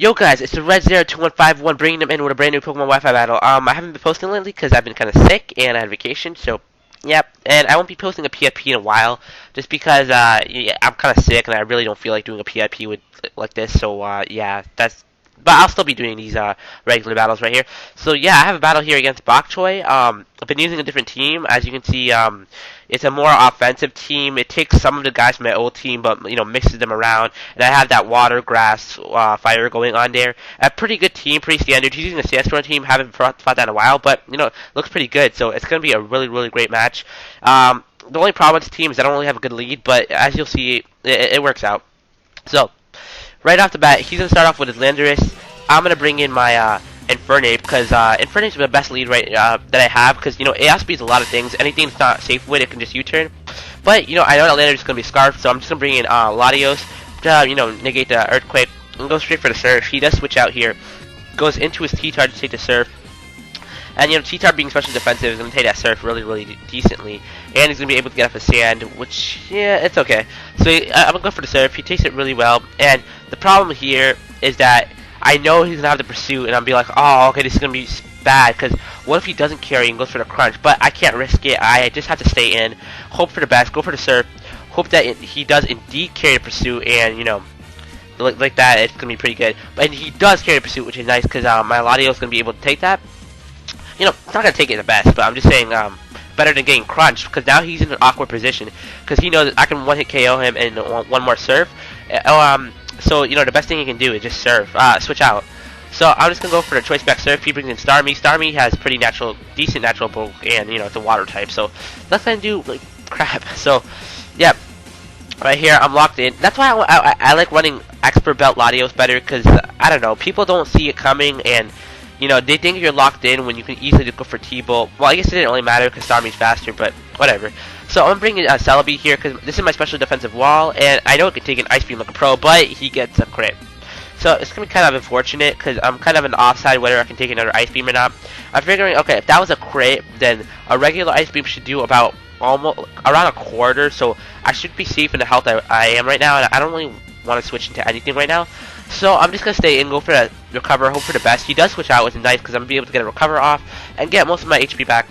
Yo guys, it's the Red02151 bringing them in with a brand new Pokemon Wi-Fi battle. I haven't been posting lately because I've been kind of sick and I had vacation, so yep. And I won't be posting a PIP in a while just because yeah, I'm kind of sick and I really don't feel like doing a PIP with like this. So yeah, that's. But I'll still be doing these regular battles right here. So yeah, I have a battle here against Bokchoy. I've been using a different team, as you can see. It's a more offensive team. It takes some of the guys from my old team, but mixes them around. And I have that water, grass, fire going on there. A pretty good team, pretty standard. He's using a Sandstorm team. Haven't fought that in a while, but looks pretty good. So it's gonna be a really, really great match. The only problem with this team is I don't really have a good lead, but as you'll see, it works out. So right off the bat, he's going to start off with his Landorus. I'm going to bring in my Infernape, because Infernape's the best lead that I have, because, it outspeeds a lot of things. Anything that's not safe with it can just U-turn. But, I know that Landorus is going to be Scarf, so I'm just going to bring in Latios to, negate the Earthquake, and go straight for the Surf. He does switch out here. Goes into his T-Tar to take the Surf. And, T-Tar being special defensive is going to take that Surf really, really decently. And he's going to be able to get up a Sand, which, yeah, it's okay. So I'm going to go for the Surf. He takes it really well. And the problem here is that I know he's going to have the Pursuit, and I'm be like, oh, okay, this is going to be bad, because what if he doesn't carry and goes for the Crunch? But I can't risk it. I just have to stay in, hope for the best, go for the Surf, hope that he does indeed carry the Pursuit, and, like that, it's going to be pretty good. And he does carry the Pursuit, which is nice, because my Latios is going to be able to take that. It's not going to take it the best, but I'm just saying, better than getting crunched, because now he's in an awkward position, because he knows that I can one-hit KO him and one more Surf. So, the best thing he can do is just Surf, switch out. So, I'm just going to go for the Choice Spec Surf. He brings in Starmie. Starmie has pretty decent natural bulk, and, it's a water type, so let's let him do, like, crap. So, yeah, right here, I'm locked in. That's why I like running Expert Belt Latios better, because, I don't know, people don't see it coming, and they think you're locked in when you can easily just go for T-Bolt. Well, I guess it didn't really matter because Starmie's faster, but whatever. So I'm bringing Celebi here because this is my special defensive wall, and I know it can take an Ice Beam like a pro, but he gets a crit. So it's going to be kind of unfortunate because I'm kind of an offside whether I can take another Ice Beam or not. I'm figuring, okay, if that was a crit, then a regular Ice Beam should do about almost around a quarter, so I should be safe in the health I am right now, and I don't really want to switch into anything right now. So I'm just going to stay in, go for the recover, hope for the best. He does switch out, which is nice because I'm going to be able to get a recover off and get most of my HP back.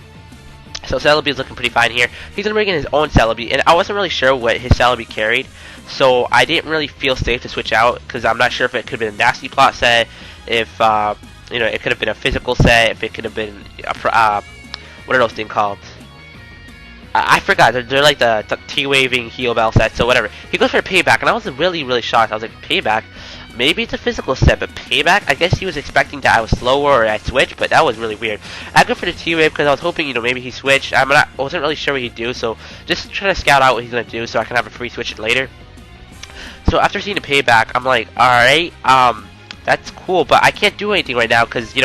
So Celebi is looking pretty fine here. He's going to bring in his own Celebi, and I wasn't really sure what his Celebi carried. So I didn't really feel safe to switch out because I'm not sure if it could have been a nasty plot set, if, it could have been a physical set, if it could have been, what are those things called? I forgot. They're like the T-waving heal bell sets, so whatever. He goes for a Payback, and I was really, really shocked. I was like, Payback? Maybe it's a physical set, but Payback? I guess he was expecting that I was slower or I switched, but that was really weird. I go for the T-Wave because I was hoping, maybe he switched. I wasn't really sure what he'd do, so just trying to scout out what he's going to do so I can have a free switch later. So after seeing the Payback, I'm like, alright, that's cool, but I can't do anything right now because,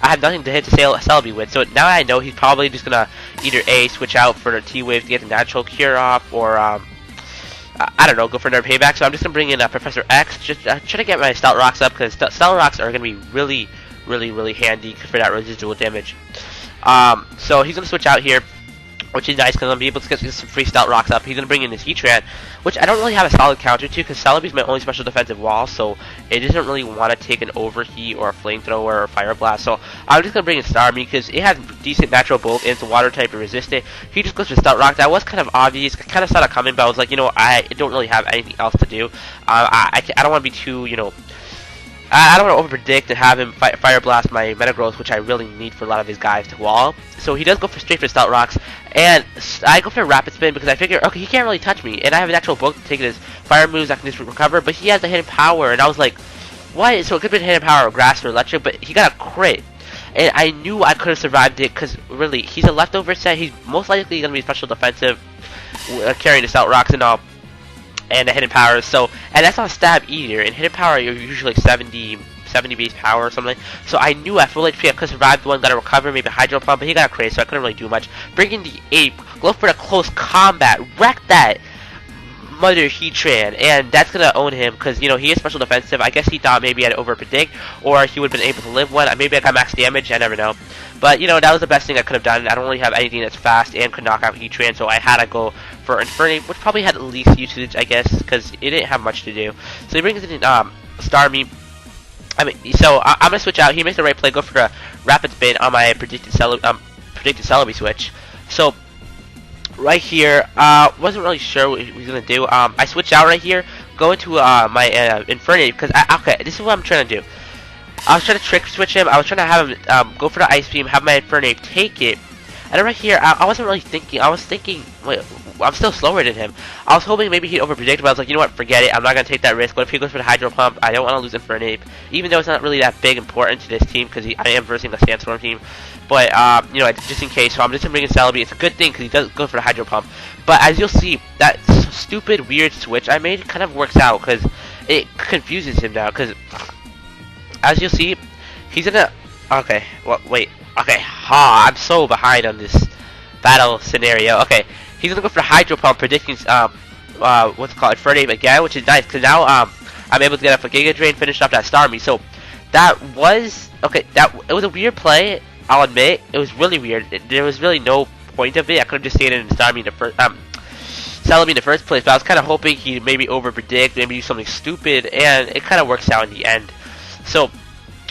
I have nothing to hit the Celebi with, so now I know he's probably just gonna either A, switch out for the T-Wave to get the natural cure off, or I don't know, go for another Payback. So I'm just gonna bring in Professor X, just try to get my Stout Rocks up, because Stout Rocks are gonna be really, really, really handy for that residual damage. So he's gonna switch out here, which is nice because I'm gonna be able to get some free Stout Rocks up. He's gonna bring in his Heatran, which I don't really have a solid counter to because Celebi's my only special defensive wall, so it doesn't really want to take an Overheat or a Flamethrower or Fire Blast. So I'm just gonna bring in Starmie because it has decent natural bulk and it's a water type and resist it. He just goes for Stout Rock. That was kind of obvious. I kind of saw that coming, but I was like, I don't really have anything else to do. I don't want to be too, I don't want to over-predict and have him Fire Blast my Metagross, which I really need for a lot of his guys to wall. So he does go straight for Stout Rocks, and I go for a Rapid Spin because I figure, okay, he can't really touch me, and I have an actual book to take his fire moves I can just recover, but he has the Hidden Power, and I was like, what? So it could have been Hidden Power or Grass or Electric, but he got a crit. And I knew I could have survived it because, really, he's a leftover set. He's most likely going to be special defensive, carrying the Stout Rocks and all. And the Hidden Power, and that's not a stab either. In Hidden Power, you're usually like 70 base power or something. So I knew at full HP I could survive the one, got to recover, maybe Hydro Pump, but he got a crit, so I couldn't really do much. Bring in the Ape, go for the close combat, wreck that Mother Heatran, and that's gonna own him because he is special defensive. I guess he thought maybe I'd over predict, or he would have been able to live one. Maybe I got max damage, I never know. But that was the best thing I could have done. I don't really have anything that's fast and could knock out Heatran, so I had to go for Infernape, which probably had the least usage, I guess, because it didn't have much to do. So he brings in Starmie. I mean, so I'm gonna switch out. He makes the right play. Go for the rapid spin on my predicted Celebi switch. So right here, wasn't really sure what he was gonna do. I switched out right here. Go into my Infernape because okay, this is what I'm trying to do. I was trying to trick switch him. I was trying to have him go for the Ice Beam, have my Infernape take it. And then right here, I wasn't really thinking. I was thinking, wait, I'm still slower than him. I was hoping maybe he'd overpredict, but I was like, you know what, forget it. I'm not going to take that risk. What if he goes for the Hydro Pump? I don't want to lose Infernape, even though it's not really that big important to this team, because I am versing a Sandstorm team. But, you know, just in case, so I'm just going to bring in Celebi. It's a good thing, because he does go for the Hydro Pump. But as you'll see, that stupid, weird switch I made kind of works out, because it confuses him now, because as you'll see, he's going to... Okay, well, wait. Okay, I'm so behind on this battle scenario. Okay, he's gonna go for the Hydro Pump, predicting what's it called, Infernape again, which is nice because now I'm able to get up a Giga Drain, finish off that Starmie. So that was okay. It was a weird play. I'll admit it was really weird. There was really no point of it. I could have just stayed in Starmie in the first Celebi in the first place, but I was kind of hoping he'd maybe overpredict, maybe do something stupid, and it kind of works out in the end. So.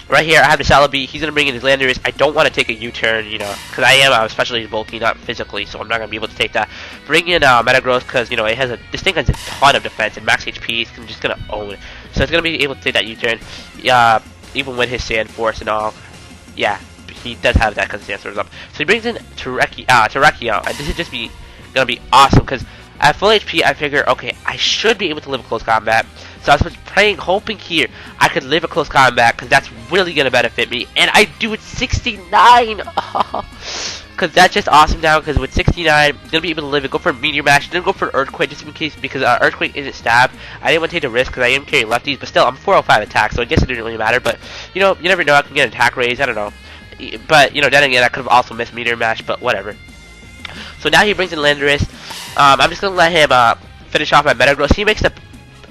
Right here, I have the Celebi. He's going to bring in his Landorus. I don't want to take a U-turn, you know, because I am especially bulky, not physically, so I'm not going to be able to take that. Bring in Metagross because, you know, this thing has a ton of defense and max HP. It's just going to own it. So it's going to be able to take that U-turn, even with his Sand Force and all. Yeah, he does have that because the Sand Force is up. So he brings in Terrakion, and this is just going to be awesome because at full HP, I figure, okay, I should be able to live a close combat. So I was praying, hoping here I could live a close combat because that's really going to benefit me. And I do it 69! Because that's just awesome now because with 69, I'm going to be able to live it. Go for a Meteor Mash, then go for an Earthquake just in case because Earthquake isn't stab. I didn't want to take the risk because I am carrying lefties, but still, I'm 405 attack, so I guess it didn't really matter. But, you know, you never know, I can get an attack raise, I don't know. But, you know, then again, I could have also missed Meteor Mash, but whatever. So now he brings in Landorus. I'm just going to let him finish off my Metagross. He makes the...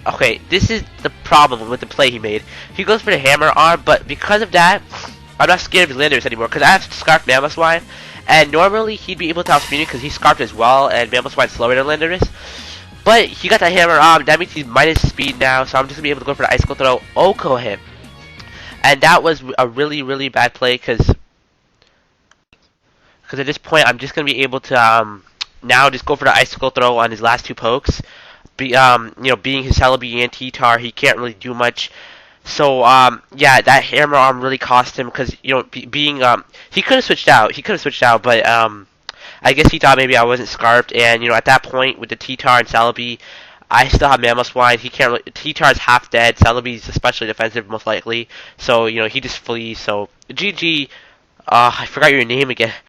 Okay, this is the problem with the play he made. He goes for the Hammer Arm, but because of that, I'm not scared of his Landorus anymore, because I have Scarf Mamoswine, and normally he'd be able to outspeed me because he's Scarfed as well, and Mamoswine's slower than Landorus. But he got the Hammer Arm, that means he's minus speed now, so I'm just going to be able to go for the Icicle Throw, Oko him. And that was a really, really bad play, because at this point, I'm just going to be able to now just go for the Icicle Throw on his last two pokes. You know, being his Celebi and T-Tar, he can't really do much. So, yeah, that Hammer Arm really cost him because, you know, he could have switched out. But, I guess he thought maybe I wasn't Scarfed. And, you know, at that point, with the T-Tar and Celebi, I still have Mamoswine. He can't really, T-Tar's half dead. Celebi's especially defensive, most likely. So, you know, he just flees. So, GG. I forgot your name again.